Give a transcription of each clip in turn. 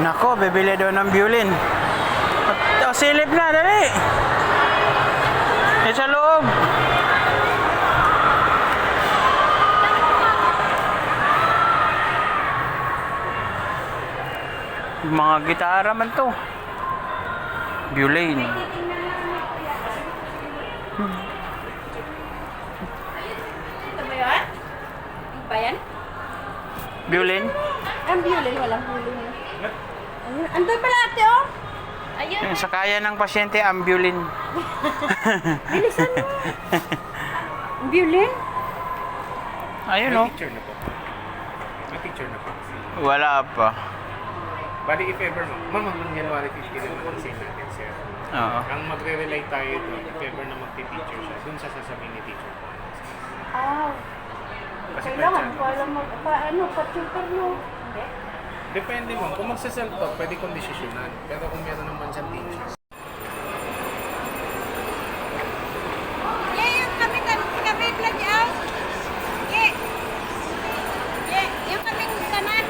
Nako, bibili daw ng violin. O, silip na, dali. Sa loob. Mga gitara man to. Violin. Ito ba yan? Ba yan? Violin? Ang violin, walang violin. Ayun, andun pala ate, oh. Ayun. Yung sa kaya ng pasyente, ang violin. Bilisan mo. Ang violin? Ayun, May oh. picture na po. May picture na po. Wala pa. Bali, if ever, ma'am, hanggang January 15 naman ang sale natin, sir. Oo. Ang magre-rely tayo doon, if ever na magpipicture siya, doon sa sasabihin ni teacher. Ah. Kasi Kailangan pa- ko alam pa-tutor mo. Hindi. Depende mo. Kung magsa-self-taught, pwede kong desisyonan. Pero kung meron naman siyang teacher, Yung kami vlog out. Yeah. Yeah, yung kaming kanan.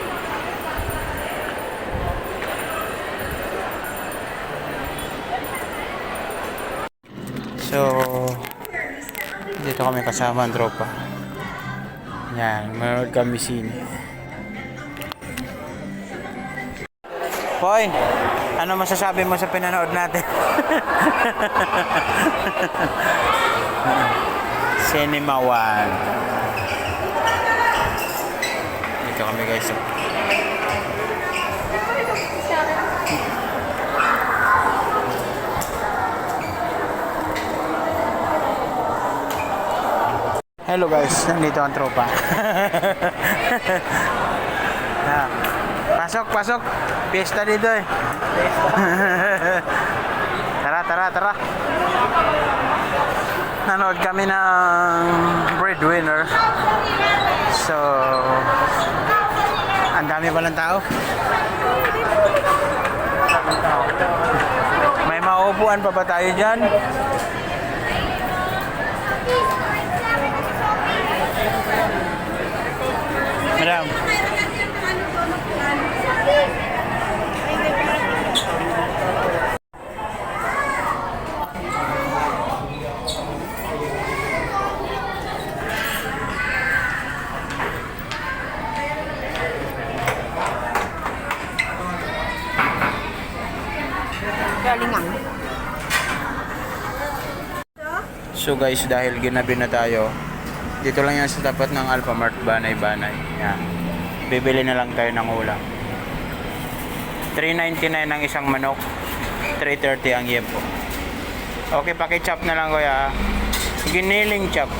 So, dito kami kasama ang tropa. Yan, manood kami sine. Hoy, ano masasabi mo sa pinanood natin? Cinema One. Dito kami guys. Hello guys, nandito ang tropa. Ah, pasok. Piyesta dito eh. Tara. Nanood kami ng Breadwinner. So, ang dami palang tao. May mauupuan pa ba tayo dyan? Madam. Galingan. So guys, dahil ginabi na tayo, dito lang yan sa tapat ng Alphamart, Banay. Yan. Bibili na lang tayo ng ulam. 3.99 ang isang manok, 3.30 ang yempo. Okay, paki-chop na lang kuya. Giniling chop.